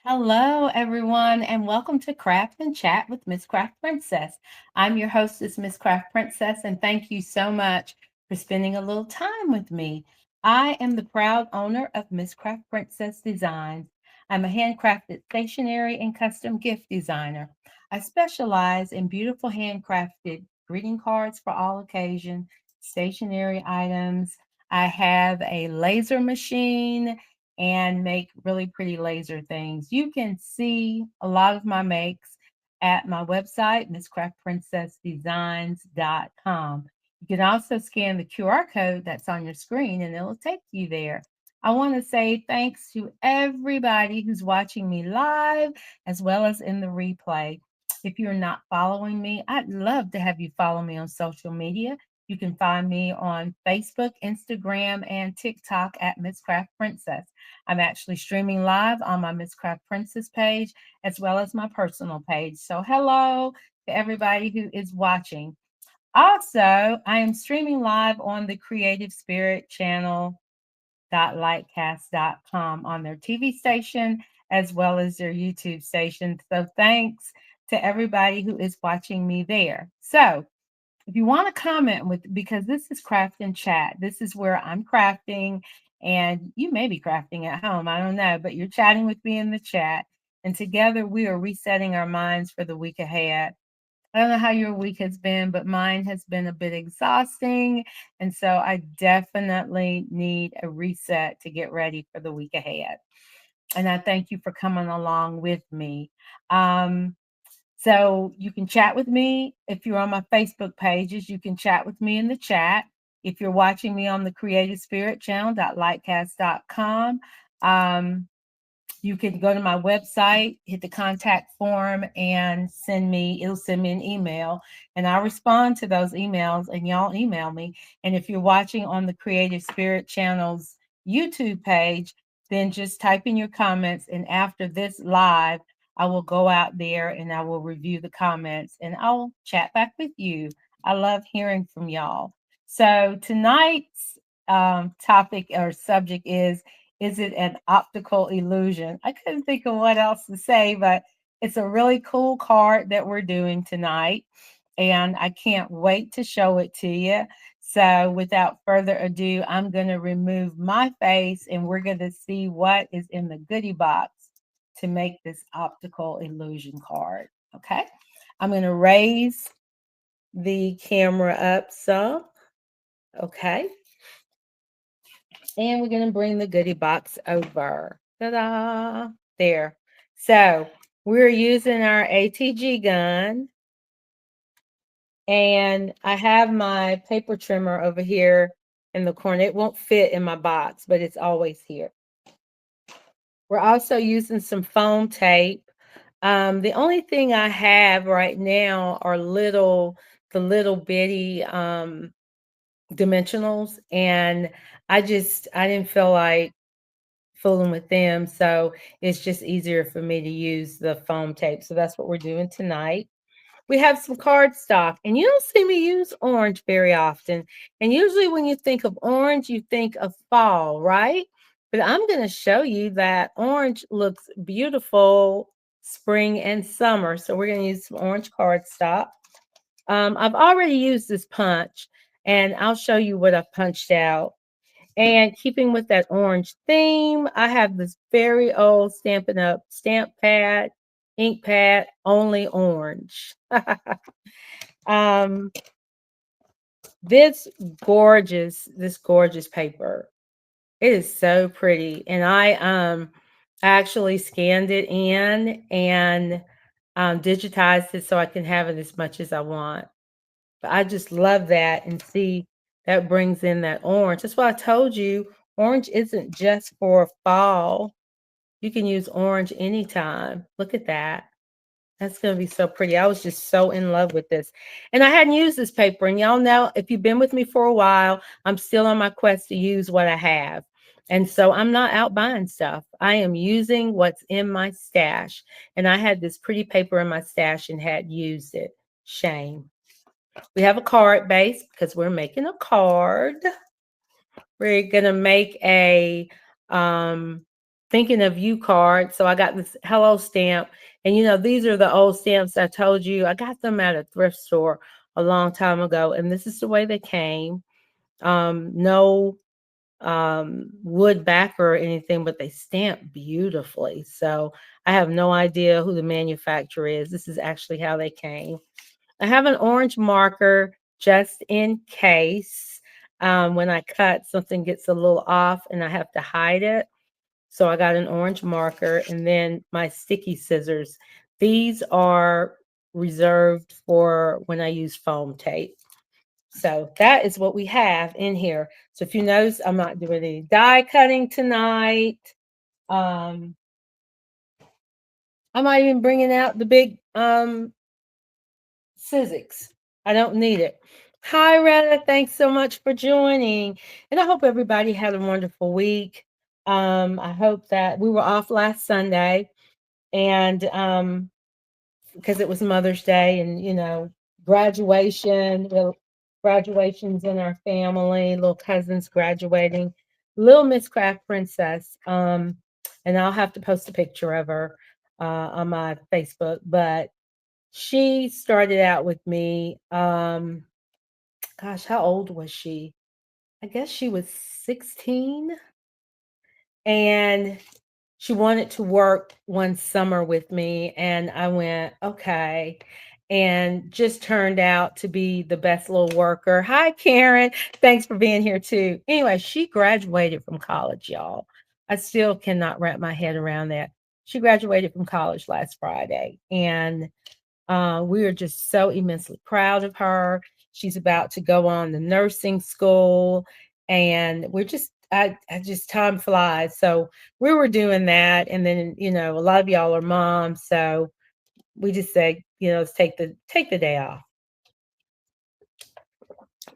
Hello, everyone, and welcome to Craft and Chat with Miss Craft Princess. I'm your hostess, Miss Craft Princess, and thank you so much for spending a little time with me. I am the proud owner of Miss Craft Princess Designs. I'm a handcrafted stationery and custom gift designer. I specialize in beautiful handcrafted greeting cards for all occasions, stationery items. I have a laser machine and make really pretty laser things. You can see a lot of my makes at my website, MsCraftPrincessDesigns.com. You can also scan the QR code that's on your screen and it'll take you there. I want to say thanks to everybody who's watching me live as well as in the replay. If you're not following me, I'd love to have you follow me on social media. You can find me on Facebook, Instagram, and TikTok at Miss Craft Princess. I'm actually streaming live on my Miss Craft Princess page as well as my personal page. So, hello to everybody who is watching. Also, I am streaming live on the Creative Spirit channel lightcast.com on their TV station as well as their YouTube station. So, thanks to everybody who is watching me there. So, if you want to comment with, because this is craft and chat, this is where I'm crafting and you may be crafting at home. I don't know, but you're chatting with me in the chat. And together we are resetting our minds for the week ahead. I don't know how your week has been, but mine has been a bit exhausting. And so I definitely need a reset to get ready for the week ahead. And I thank you for coming along with me. So you can chat with me if you're on my Facebook pages. You can chat with me in the chat. If you're watching me on the Creative Spirit channel, lightcast.com, you can go to my website, hit the contact form, and it'll send me an email. And I'll respond to those emails, and y'all email me. And if you're watching on the Creative Spirit channel's YouTube page, then just type in your comments. And after this live, I will go out there and I will review the comments and I'll chat back with you. I love hearing from y'all. So tonight's topic or subject is it an optical illusion? I couldn't think of what else to say, but it's a really cool card that we're doing tonight. And I can't wait to show it to you. So without further ado, I'm going to remove my face and we're going to see what is in the goodie box to make this optical illusion card. Okay. I'm going to raise the camera up some. Okay. And we're going to bring the goodie box over. Ta-da! There. So we're using our ATG gun. And I have my paper trimmer over here in the corner. It won't fit in my box, but it's always here. We're also using some foam tape. The only thing I have right now are the little bitty dimensionals, and I didn't feel like fooling with them, so it's just easier for me to use the foam tape. So that's what we're doing tonight. We have some cardstock, and you don't see me use orange very often. And usually when you think of orange, you think of fall, right? But I'm going to show you that orange looks beautiful spring and summer. So we're going to use some orange cardstock. I've already used this punch, and I'll show you what I've punched out. And keeping with that orange theme, I have this very old Stampin' Up! Stamp pad, ink pad, only orange. um, this gorgeous paper. It is so pretty. And I actually scanned it in and digitized it so I can have it as much as I want. But I just love that, and see that brings in that orange. That's why I told you orange isn't just for fall. You can use orange anytime. Look at that. That's going to be so pretty. I was just so in love with this. And I hadn't used this paper. And y'all know, if you've been with me for a while, I'm still on my quest to use what I have. And so I'm not out buying stuff. I am using what's in my stash. And I had this pretty paper in my stash and had used it. Shame. We have a card base because we're making a card. We're going to make a thinking of you card. So I got this hello stamp. And these are the old stamps I told you. I got them at a thrift store a long time ago. And this is the way they came. No wood backer or anything, but they stamp beautifully. So I have no idea who the manufacturer is. This is actually how they came. I have an orange marker just in case when I cut, something gets a little off and I have to hide it. So I got an orange marker, and then my sticky scissors. These are reserved for when I use foam tape. So that is what we have in here. So if you notice, I'm not doing any die cutting tonight. I'm not even bringing out the big Sizzix. I don't need it. Hi, Retta. Thanks so much for joining. And I hope everybody had a wonderful week. I hope that we were off last Sunday, and because it was Mother's Day, and graduation, graduations in our family, little cousins graduating, little MsCraftPrincess. And I'll have to post a picture of her on my Facebook, but she started out with me. Gosh, how old was she? I guess she was 16. And she wanted to work one summer with me. And I went, okay. And just turned out to be the best little worker. Hi, Karen. Thanks for being here too. Anyway, she graduated from college, y'all. I still cannot wrap my head around that. She graduated from college last Friday. And we are just so immensely proud of her. She's about to go on the nursing school, and we're just, I just, time flies. So we were doing that, and then a lot of y'all are moms, so we just said, let's take the day off.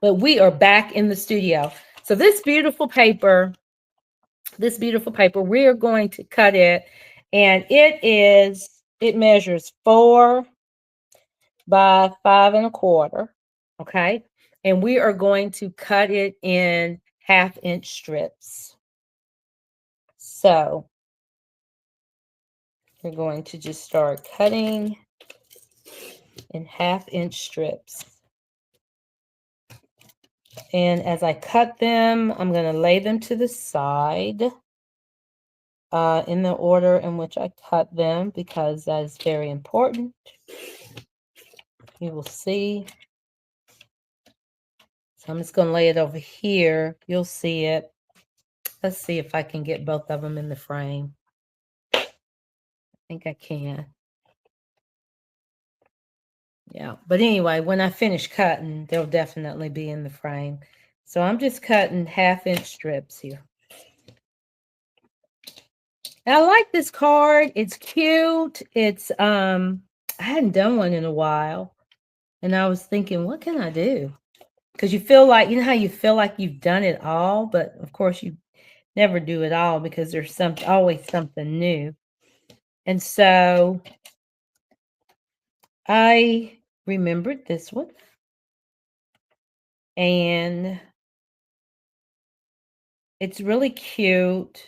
But we are back in the studio. So this beautiful paper, we are going to cut it, and it measures 4 by 5 1/4. Okay. And we are going to cut it in 1/2-inch strips. So we're going to just start cutting in 1/2-inch strips. And as I cut them, I'm going to lay them to the side in the order in which I cut them, because that is very important. You will see. So I'm just going to lay it over here. You'll see it. Let's see if I can get both of them in the frame. I think I can. Yeah. But anyway, when I finish cutting, they'll definitely be in the frame. So I'm just cutting 1/2-inch strips here. And I like this card. It's cute. It's I hadn't done one in a while. And I was thinking, what can I do? Because you feel like, how you feel like you've done it all, but of course you never do it all, because there's always something new. And so I remembered this one. And it's really cute.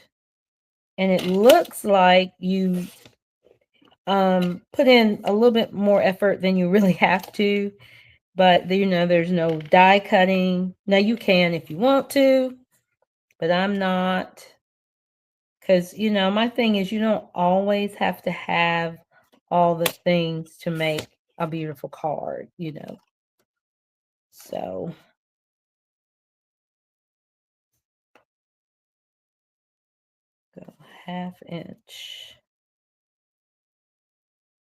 And it looks like you put in a little bit more effort than you really have to. But, there's no die cutting. Now, you can if you want to, but I'm not. Because, my thing is, you don't always have to have all the things to make a beautiful card, So go 1/2-inch.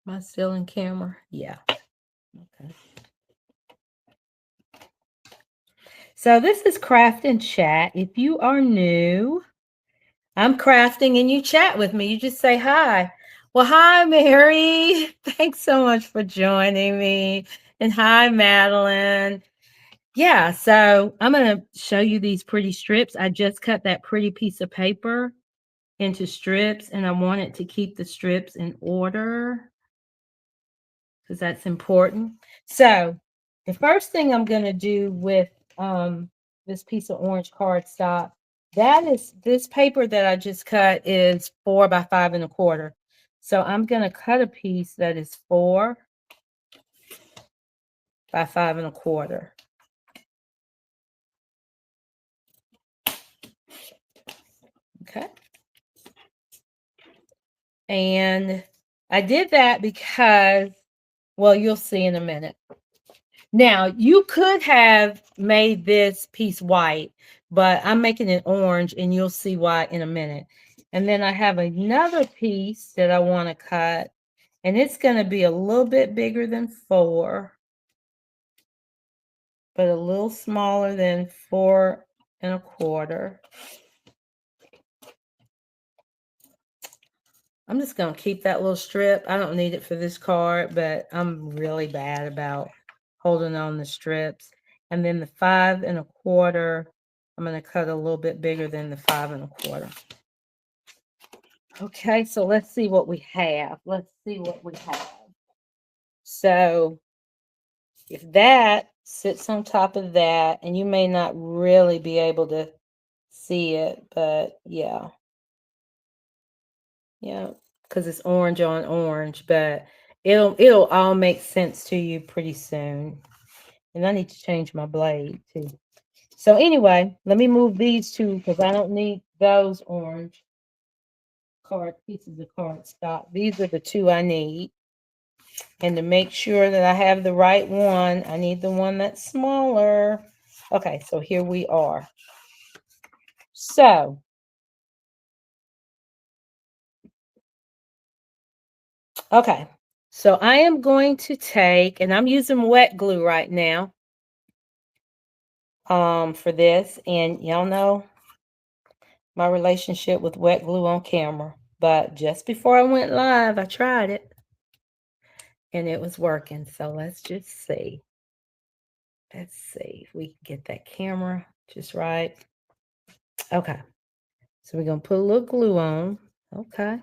Am I still in camera? Yeah. Okay. So this is Craft and Chat. If you are new, I'm crafting and you chat with me. You just say hi. Well, hi, Mary. Thanks so much for joining me. And hi, Madeline. Yeah, so I'm going to show you these pretty strips. I just cut that pretty piece of paper into strips, and I wanted to keep the strips in order because that's important. So the first thing I'm going to do with this piece of orange cardstock, this paper that I just cut is 4 by 5 1/4. So I'm going to cut a piece that is 4 by 5 1/4. Okay. And I did that because, well, you'll see in a minute. Now, you could have made this piece white, but I'm making it orange, and you'll see why in a minute. And then I have another piece that I want to cut, and it's going to be a little bit bigger than 4, but a little smaller than 4 1/4. I'm just going to keep that little strip. I don't need it for this card, but I'm really bad about holding on the strips. And then the 5 1/4, I'm going to cut a little bit bigger than the 5 1/4. Okay, so let's see what we have. Let's see what we have. So if that sits on top of that, and you may not really be able to see it, but yeah. Yeah, because it's orange on orange, but it'll all make sense to you pretty soon. And I need to change my blade too. So anyway, let me move these two because I don't need those orange pieces of cardstock. These are the two I need. And to make sure that I have the right one, I need the one that's smaller. Okay, so here we are. So, okay, so I am going to take, and I'm using wet glue right now for this, and y'all know my relationship with wet glue on camera. But just before I went live, I tried it, and it was working. So let's just see. Let's see if we can get that camera just right. Okay, so we're going to put a little glue on. Okay.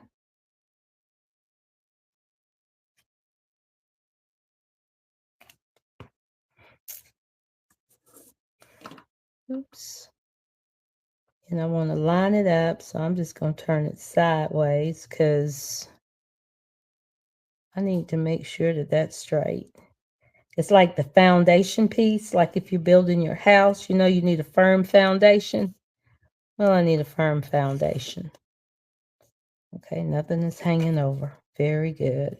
Oops. And I want to line it up, so I'm just going to turn it sideways because I need to make sure that that's straight. It's like the foundation piece, like if you're building your house, you know you need a firm foundation. Well, I need a firm foundation. Okay, nothing is hanging over. Very good.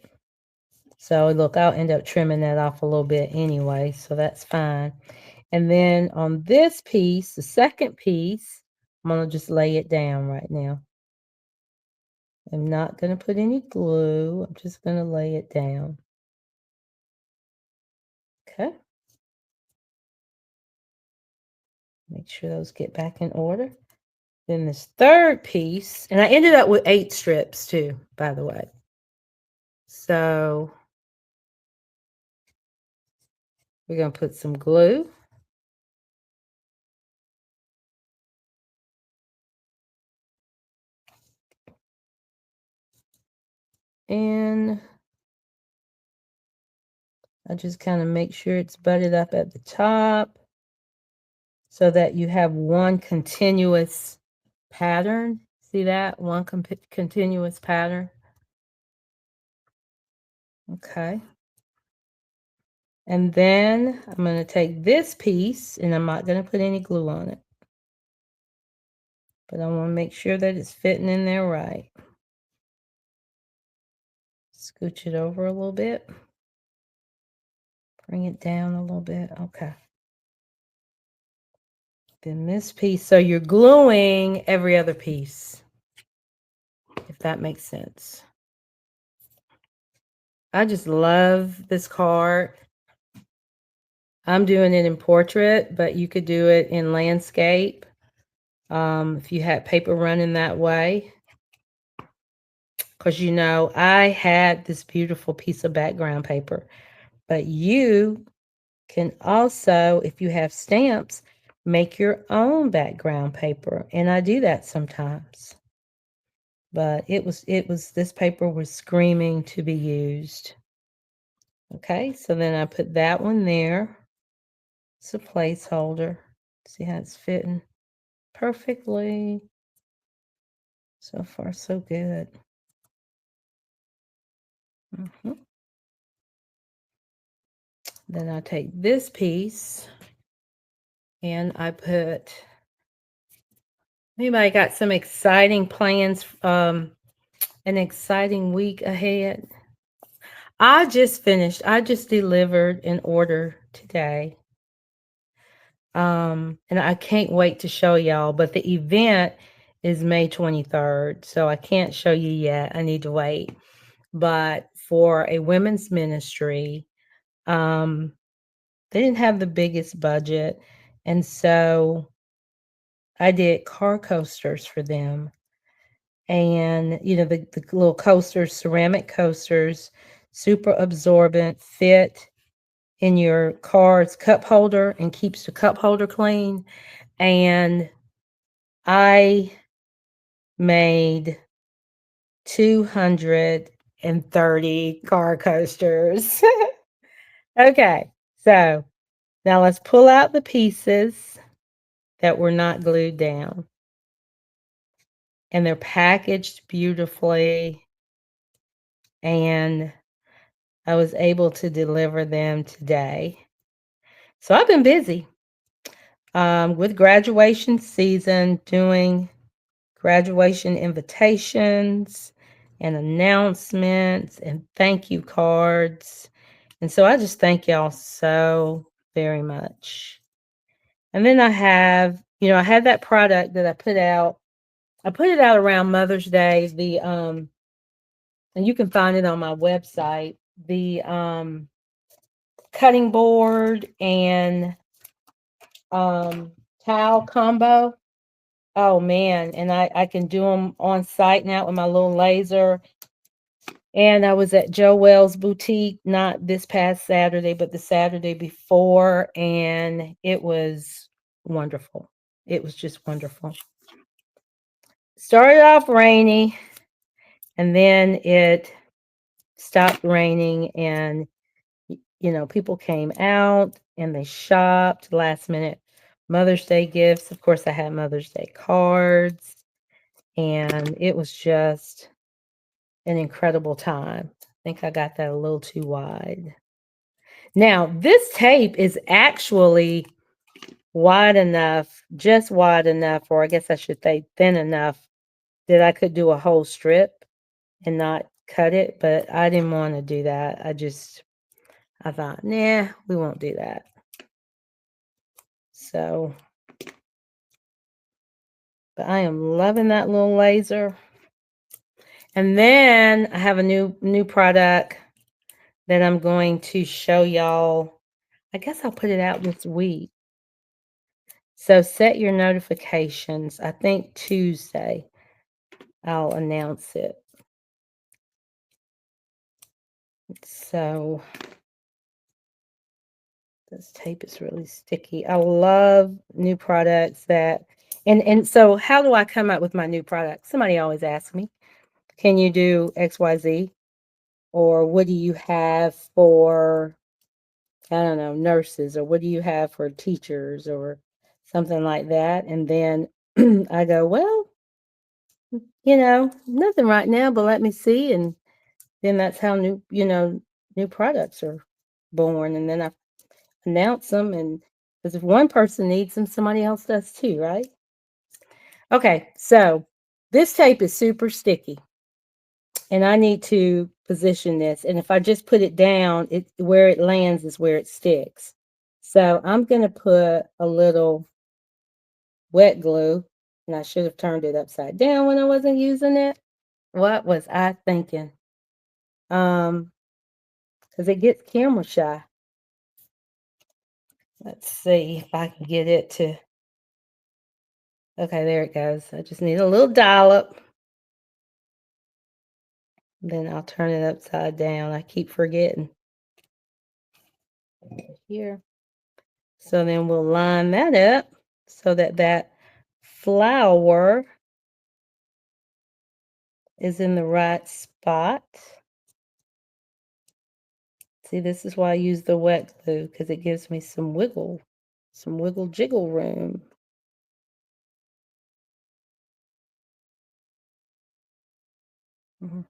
So look, I'll end up trimming that off a little bit anyway, so that's fine. And then on this piece, the second piece, I'm going to just lay it down right now. I'm not going to put any glue. I'm just going to lay it down. Okay. Make sure those get back in order. Then this third piece, and I ended up with 8 strips too, by the way. So we're going to put some glue. And I just kind of make sure it's butted up at the top so that you have one continuous pattern. See that? One continuous pattern. Okay. And then I'm going to take this piece, and I'm not going to put any glue on it. But I want to make sure that it's fitting in there right. Scooch it over a little bit. Bring it down a little bit. Okay. Then this piece, so you're gluing every other piece, if that makes sense. I just love this card. I'm doing it in portrait, but you could do it in landscape if you had paper running that way. Because, you know, I had this beautiful piece of background paper, but you can also, if you have stamps, make your own background paper. And I do that sometimes. But this paper was screaming to be used. Okay, so then I put that one there. It's a placeholder. See how it's fitting? perfectly. So far, so good. Then I take this piece and I put, anybody got some exciting plans, an exciting week ahead? I just delivered an order today. And I can't wait to show y'all, but the event is May 23rd, so I can't show you yet. I need to wait. But for a women's ministry, they didn't have the biggest budget, and so I did car coasters for them. And the little coasters, ceramic coasters, super absorbent, fit in your car's cup holder and keeps the cup holder clean. And I made 230 car coasters. Okay, so now let's pull out the pieces that were not glued down. And they're packaged beautifully. And I was able to deliver them today. So I've been busy with graduation season, doing graduation invitations and announcements and thank you cards. And so I just thank y'all so very much. And then I had that product that I put out. I put it out around Mother's Day, and you can find it on my website, the cutting board and towel combo. Oh man, and I can do them on site now with my little laser. And I was at Joe Wells Boutique, not this past Saturday, but the Saturday before, and it was wonderful. It was just wonderful. Started off rainy, and then it stopped raining, and people came out and they shopped last minute Mother's Day gifts. Of course, I had Mother's Day cards, and it was just an incredible time. I think I got that a little too wide. Now, this tape is actually wide enough, just wide enough, or I guess I should say thin enough, that I could do a whole strip and not cut it, but I didn't want to do that. I thought, nah, we won't do that. So, but I am loving that little laser. And then I have a new product that I'm going to show y'all. I guess I'll put it out this week. So set your notifications. I think Tuesday I'll announce it. So this tape is really sticky. I love new products and so how do I come up with my new products? Somebody always asks me, can you do XYZ? Or what do you have for, I don't know, nurses, or what do you have for teachers or something like that? And then I go, well, nothing right now, but let me see. And then that's how new products are born. And then I announce them, and because if one person needs them, somebody else does too, right? Okay, so this tape is super sticky, and I need to position this. And if I just put it down, where it lands is where it sticks. So I'm going to put a little wet glue, and I should have turned it upside down when I wasn't using it. What was I thinking? Because it gets camera shy. Let's see if I can get it to. Okay, there it goes. I just need a little dollop. Then I'll turn it upside down. I keep forgetting. Here. So then we'll line that up so that flower is in the right spot. See, this is why I use the wet glue, because it gives me some wiggle jiggle room. Mhm.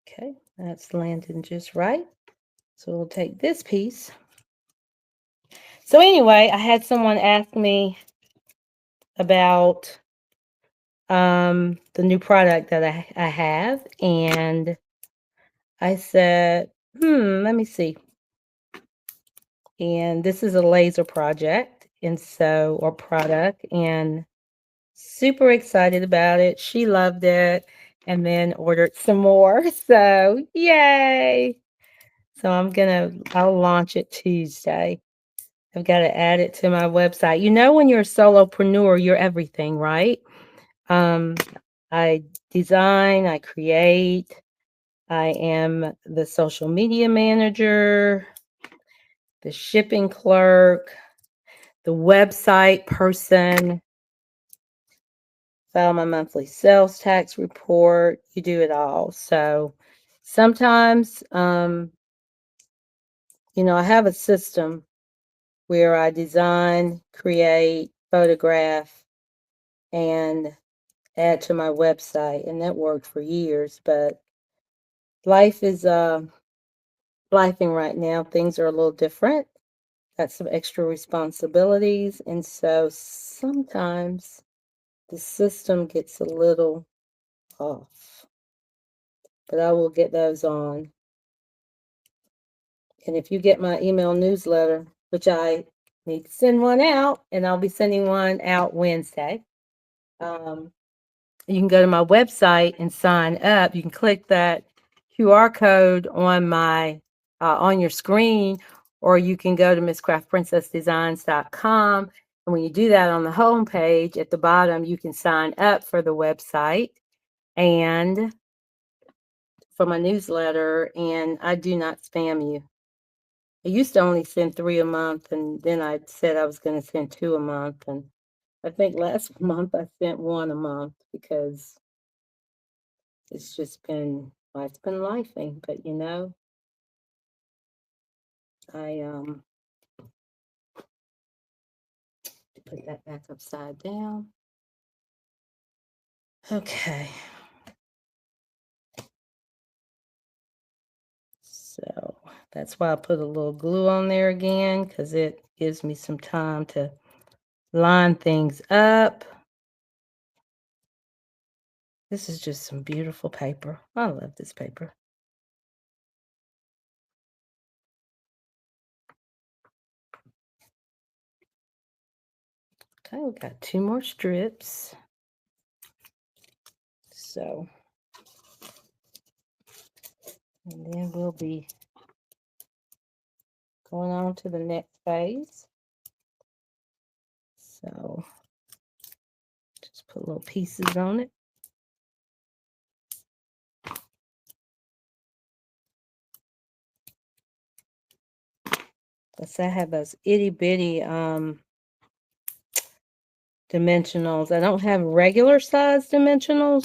Okay, that's landing just right. So we'll take this piece. So anyway, I had someone ask me about the new product that I have, and I said, let me see. And this is a laser project, and so, or product, and super excited about it. She loved it and then ordered some more. So, yay. So I'll launch it Tuesday. I've got to add it to my website. You know, when you're a solopreneur, you're everything, right? Um, I design, I create, I am the social media manager, the shipping clerk, the website person, file my monthly sales tax report. You do it all. So sometimes, I have a system where I design, create, photograph, and add to my website. And that worked for years, but life is lifing right now. Things are a little different. Got some extra responsibilities. And so sometimes the system gets a little off, but I will get those on. And if you get my email newsletter, which I need to send one out, and I'll be sending one out Wednesday, you can go to my website and sign up. You can click that QR code on my on your screen, or you can go to MsCraftPrincessDesigns.com. And when you do that, on the home page at the bottom, you can sign up for the website and for my newsletter, and I do not spam you. I used to only send 3 a month, and then I said I was going to send 2 a month, and I think last month I sent 1 a month because it's just been, well, it's been lifing. But I put that back upside down. Okay. So that's why I put a little glue on there again, because it gives me some time to line things up. This is just some beautiful paper. I love this paper. Okay, we got 2 more strips. So, and then we'll be going on to the next phase. So, just put little pieces on it. Let's say I have those itty bitty dimensionals. I don't have regular size dimensionals.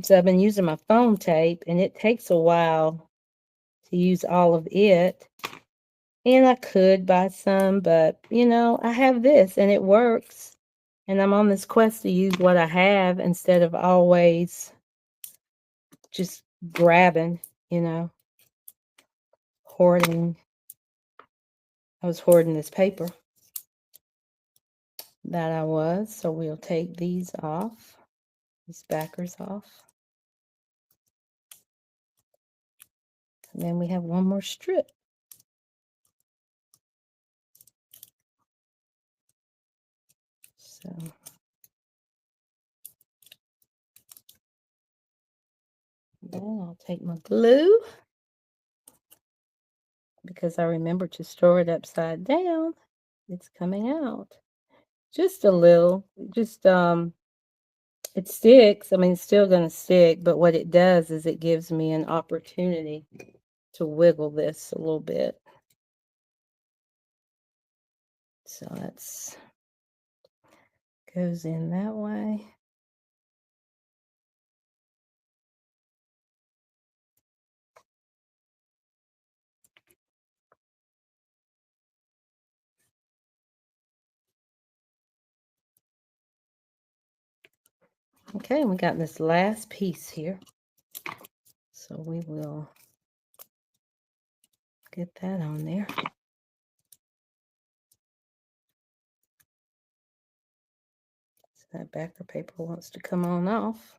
So I've been using my foam tape, and it takes a while to use all of it. And I could buy some, but I have this and it works. And I'm on this quest to use what I have instead of always just grabbing, hoarding. I was hoarding this paper that I was. So we'll take these off, these backers off. And then we have one more strip. So then I'll take my glue, because I remember to store it upside down. It's coming out. Just a little. Just it sticks. I mean, it's still going to stick, but what it does is it gives me an opportunity to wiggle this a little bit. So that's goes in that way. Okay, we got this last piece here. So we will get that on there. So that backer paper wants to come on off.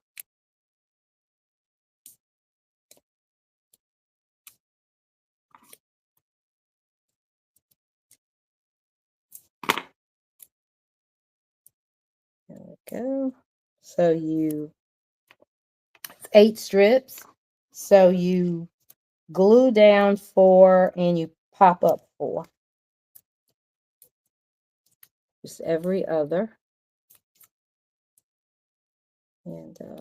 There we go. So it's 8 strips. So you glue down 4 and you pop up 4. Just every other. And there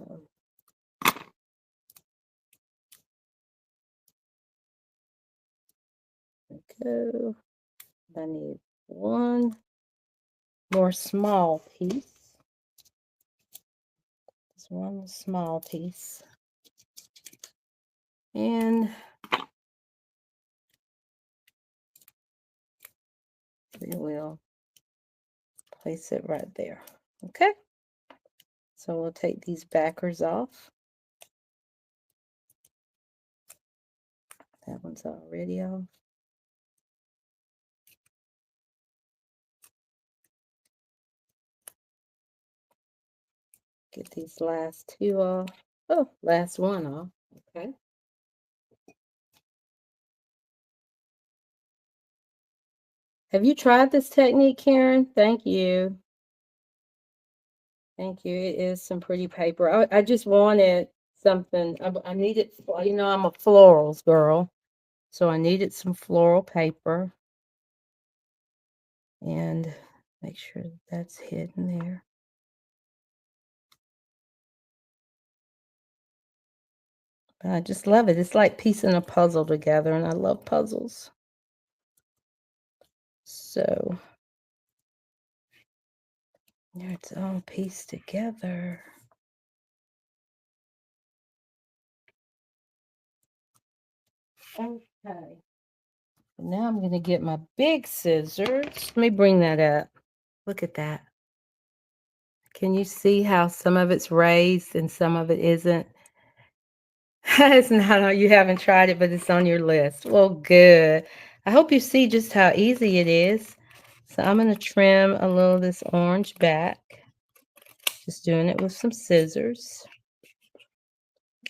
we go. I need one more small piece. Just one small piece. And we will place it right there. Okay. So we'll take these backers off. That one's already off. Get these last 2 off. Oh, last one off. Okay. Have you tried this technique, Karen? Thank you. Thank you. It is some pretty paper. I just wanted something. I needed, you know, I'm a florals girl. So I needed some floral paper. And make sure that's hidden there. But I just love it. It's like piecing a puzzle together, and I love puzzles. So there it's all pieced together. Okay. Now I'm going to get my big scissors. Let me bring that up. Look at that. Can you see how some of it's raised and some of it isn't? It's not, you haven't tried it, but it's on your list. Well, good. I hope you see just how easy it is. So I'm going to trim a little of this orange back. Just doing it with some scissors.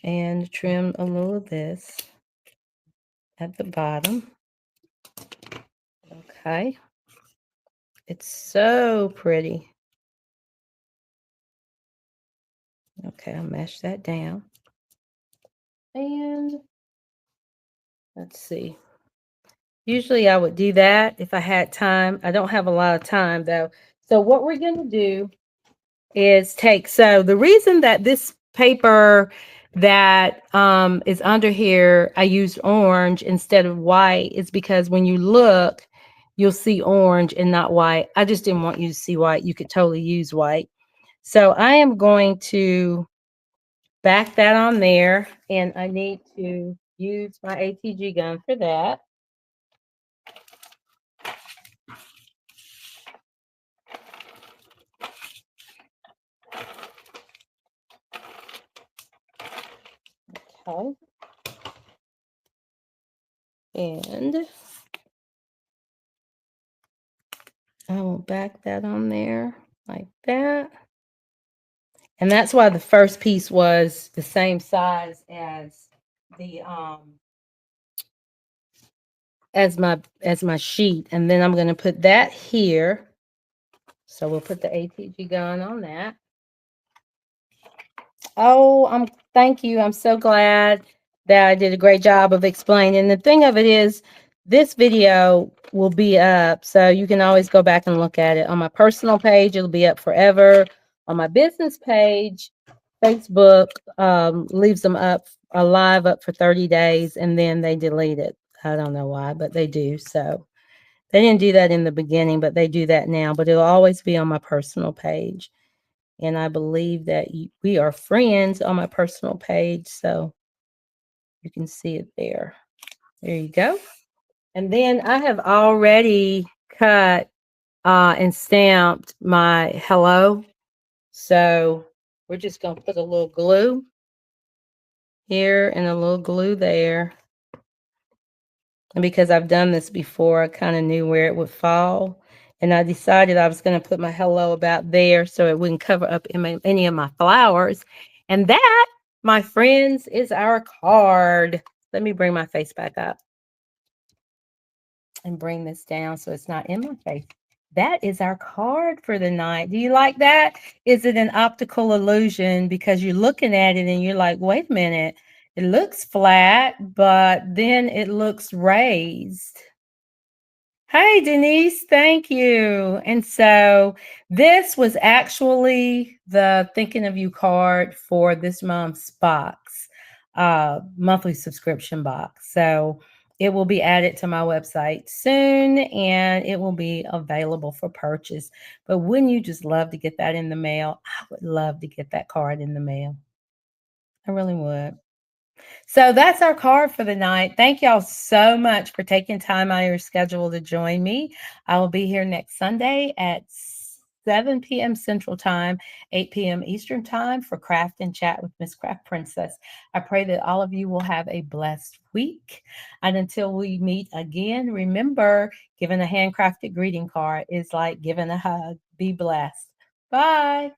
And trim a little of this at the bottom. Okay. It's so pretty. Okay, I'll mesh that down. And let's see. Usually I would do that if I had time. I don't have a lot of time though. So what we're going to do is so the reason that this paper that is under here, I used orange instead of white is because when you look, you'll see orange and not white. I just didn't want you to see white. You could totally use white. So I am going to back that on there, and I need to use my ATG gun for that. Okay. And I will back that on there like that. And that's why the first piece was the same size as the as my sheet. And then I'm going to put that here. So we'll put the ATG gun on that. Oh, thank you. I'm so glad that I did a great job of explaining. The thing of it is, this video will be up, so you can always go back and look at it. On my personal page, it'll be up forever. On my business page, Facebook leaves them up alive up for 30 days, and then they delete it. I don't know why, but they do. So they didn't do that in the beginning, but they do that now. But it'll always be on my personal page. And I believe that we are friends on my personal page, so you can see it there. There you go. And then I have already cut and stamped my hello. So We're just going to put a little glue here and a little glue there. And because I've done this before, I kind of knew where it would fall. And I decided I was going to put my hello about there so it wouldn't cover up any of my flowers. And that, my friends, is our card. Let me bring my face back up and bring this down so it's not in my face. That is our card for the night. Do you like that? Is it an optical illusion? Because you're looking at it and you're like, wait a minute, it looks flat, but then it looks raised. Hi, Denise. Thank you. And so this was actually the Thinking of You card for this month's box, monthly subscription box. So it will be added to my website soon and it will be available for purchase. But wouldn't you just love to get that in the mail? I would love to get that card in the mail. I really would. So that's our card for the night. Thank y'all so much for taking time out of your schedule to join me. I will be here next Sunday at 7 p.m. Central Time, 8 p.m. Eastern Time for Craft and Chat with Miss Craft Princess. I pray that all of you will have a blessed week. And until we meet again, remember, giving a handcrafted greeting card is like giving a hug. Be blessed. Bye.